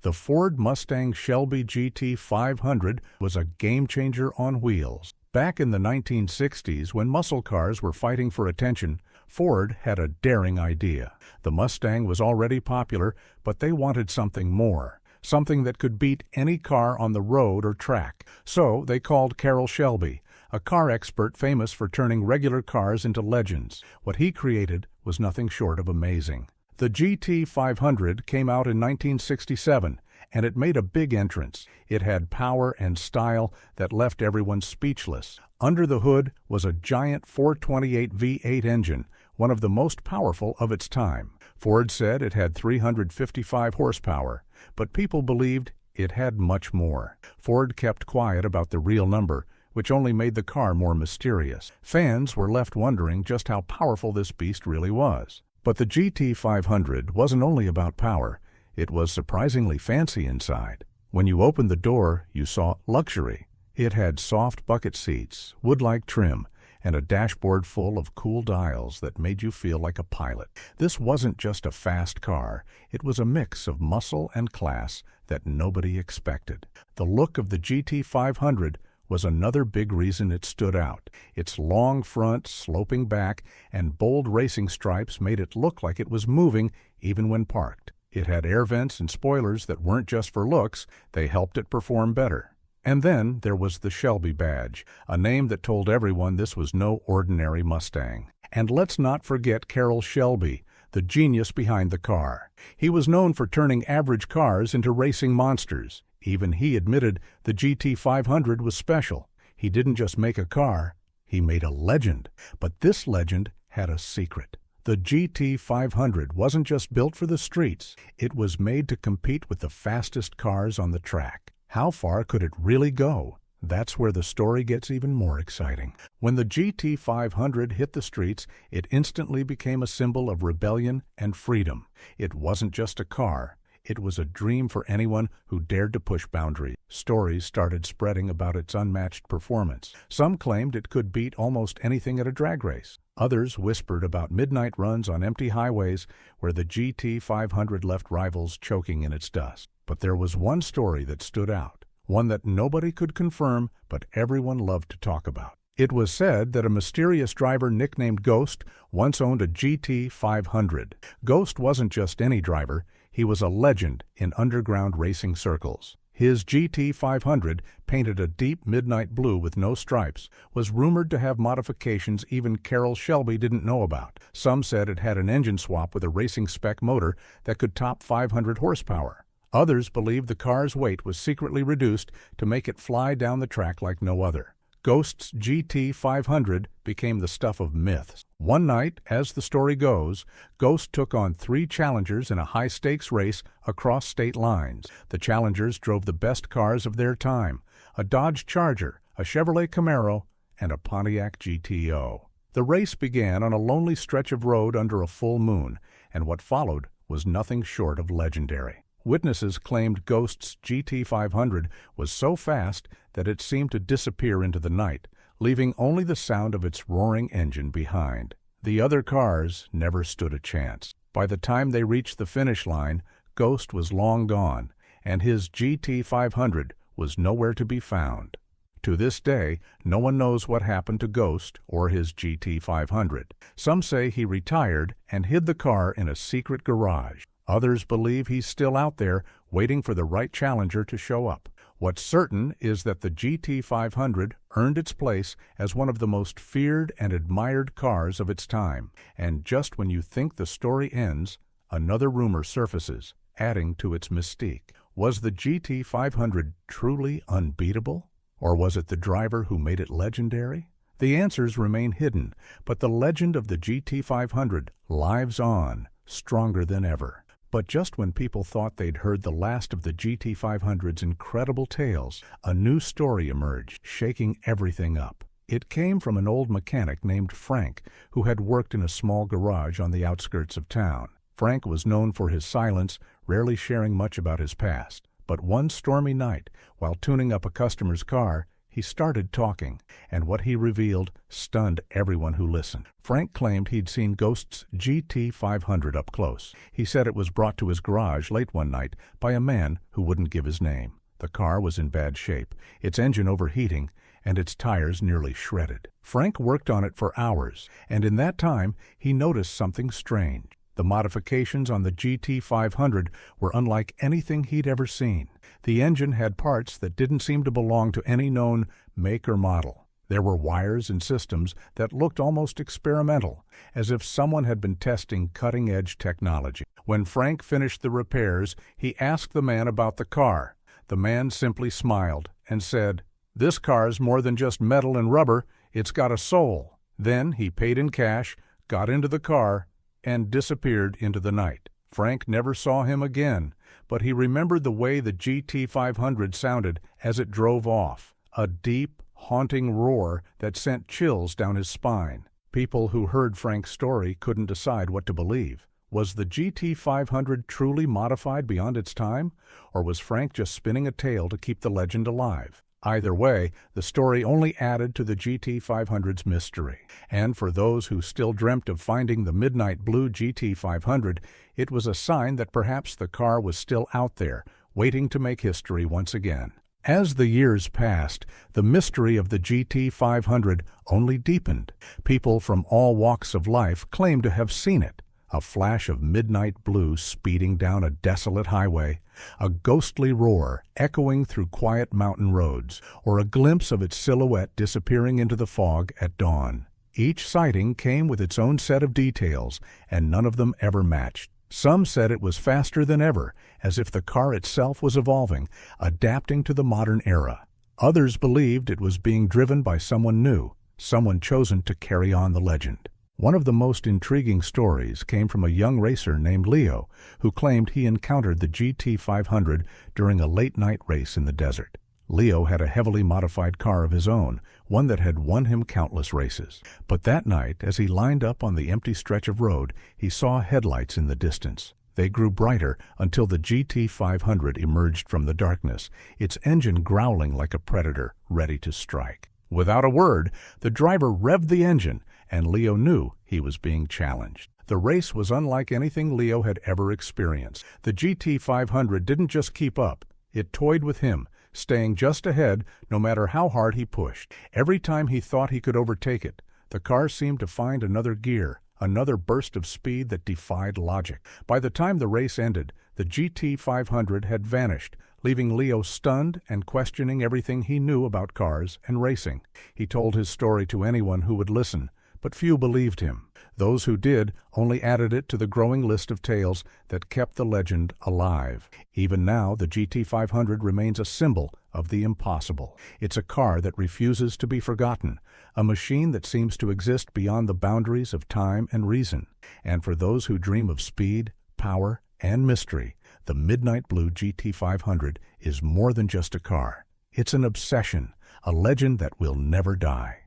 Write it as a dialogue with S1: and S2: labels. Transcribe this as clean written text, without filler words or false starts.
S1: The Ford Mustang Shelby GT500 was a game-changer on wheels. Back in the 1960s, when muscle cars were fighting for attention, Ford had a daring idea. The Mustang was already popular, but they wanted something more, something that could beat any car on the road or track. So they called Carroll Shelby, a car expert famous for turning regular cars into legends. What he created was nothing short of amazing. The GT500 came out in 1967, and it made a big entrance. It had power and style that left everyone speechless. Under the hood was a giant 428 V8 engine, one of the most powerful of its time. Ford said it had 355 horsepower, but people believed it had much more. Ford kept quiet about the real number, which only made the car more mysterious. Fans were left wondering just how powerful this beast really was. But the GT500 wasn't only about power, it was surprisingly fancy inside. When you opened the door, you saw luxury. It had soft bucket seats, wood-like trim, and a dashboard full of cool dials that made you feel like a pilot. This wasn't just a fast car, it was a mix of muscle and class that nobody expected. The look of the GT500 was another big reason it stood out. Its long front, sloping back, and bold racing stripes made it look like it was moving even when parked. It had air vents and spoilers that weren't just for looks, they helped it perform better. And then there was the Shelby badge, a name that told everyone this was no ordinary Mustang. And let's not forget Carroll Shelby, the genius behind the car. He was known for turning average cars into racing monsters. Even he admitted the GT500 was special. He didn't just make a car, he made a legend. But this legend had a secret. The GT500 wasn't just built for the streets, it was made to compete with the fastest cars on the track. How far could it really go? That's where the story gets even more exciting. When the GT500 hit the streets, it instantly became a symbol of rebellion and freedom. It wasn't just a car. It was a dream for anyone who dared to push boundaries. Stories started spreading about its unmatched performance. Some claimed it could beat almost anything at a drag race. Others whispered about midnight runs on empty highways where the GT500 left rivals choking in its dust. But there was one story that stood out, one that nobody could confirm, but everyone loved to talk about. It was said that a mysterious driver nicknamed Ghost once owned a GT500. Ghost wasn't just any driver, he was a legend in underground racing circles. His GT500, painted a deep midnight blue with no stripes, was rumored to have modifications even Carroll Shelby didn't know about. Some said it had an engine swap with a racing spec motor that could top 500 horsepower. Others believed the car's weight was secretly reduced to make it fly down the track like no other. Ghost's GT500 became the stuff of myths. One night, as the story goes, Ghost took on 3 challengers in a high-stakes race across state lines. The challengers drove the best cars of their time, a Dodge Charger, a Chevrolet Camaro, and a Pontiac GTO. The race began on a lonely stretch of road under a full moon, and what followed was nothing short of legendary. Witnesses claimed Ghost's GT500 was so fast that it seemed to disappear into the night, leaving only the sound of its roaring engine behind. The other cars never stood a chance. By the time they reached the finish line, Ghost was long gone, and his GT500 was nowhere to be found. To this day, no one knows what happened to Ghost or his GT500. Some say he retired and hid the car in a secret garage. Others believe he's still out there, waiting for the right challenger to show up. What's certain is that the GT500 earned its place as one of the most feared and admired cars of its time. And just when you think the story ends, another rumor surfaces, adding to its mystique. Was the GT500 truly unbeatable? Or was it the driver who made it legendary? The answers remain hidden, but the legend of the GT500 lives on, stronger than ever. But just when people thought they'd heard the last of the GT500's incredible tales, a new story emerged, shaking everything up. It came from an old mechanic named Frank, who had worked in a small garage on the outskirts of town. Frank was known for his silence, rarely sharing much about his past. But one stormy night, while tuning up a customer's car, He started talking, and what he revealed stunned everyone who listened. Frank claimed he'd seen Ghost's GT500 up close. He said it was brought to his garage late one night by a man who wouldn't give his name. The car was in bad shape, its engine overheating, and its tires nearly shredded. Frank worked on it for hours, and in that time he noticed something strange. The modifications on the GT500 were unlike anything he'd ever seen. The engine had parts that didn't seem to belong to any known make or model. There were wires and systems that looked almost experimental, as if someone had been testing cutting-edge technology. When Frank finished the repairs, he asked the man about the car. The man simply smiled and said, "This car's more than just metal and rubber, it's got a soul." Then he paid in cash, got into the car, and disappeared into the night. Frank never saw him again, but he remembered the way the GT500 sounded as it drove off, a deep, haunting roar that sent chills down his spine. People who heard Frank's story couldn't decide what to believe. Was the GT500 truly modified beyond its time, or was Frank just spinning a tale to keep the legend alive? Either way, the story only added to the GT500's mystery. And for those who still dreamt of finding the midnight blue GT500, it was a sign that perhaps the car was still out there, waiting to make history once again. As the years passed, the mystery of the GT500 only deepened. People from all walks of life claimed to have seen it. A flash of midnight blue speeding down a desolate highway, a ghostly roar echoing through quiet mountain roads, or a glimpse of its silhouette disappearing into the fog at dawn. Each sighting came with its own set of details, and none of them ever matched. Some said it was faster than ever, as if the car itself was evolving, adapting to the modern era. Others believed it was being driven by someone new, someone chosen to carry on the legend. One of the most intriguing stories came from a young racer named Leo, who claimed he encountered the GT500 during a late-night race in the desert. Leo had a heavily modified car of his own, one that had won him countless races. But that night, as he lined up on the empty stretch of road, he saw headlights in the distance. They grew brighter until the GT500 emerged from the darkness, its engine growling like a predator, ready to strike. Without a word, the driver revved the engine, and Leo knew he was being challenged. The race was unlike anything Leo had ever experienced. The GT500 didn't just keep up, it toyed with him, staying just ahead no matter how hard he pushed. Every time he thought he could overtake it, the car seemed to find another gear, another burst of speed that defied logic. By the time the race ended, the GT500 had vanished, leaving Leo stunned and questioning everything he knew about cars and racing. He told his story to anyone who would listen, but few believed him. Those who did only added it to the growing list of tales that kept the legend alive. Even now, the GT500 remains a symbol of the impossible. It's a car that refuses to be forgotten, a machine that seems to exist beyond the boundaries of time and reason. And for those who dream of speed, power, and mystery, the Midnight Blue GT500 is more than just a car. It's an obsession, a legend that will never die.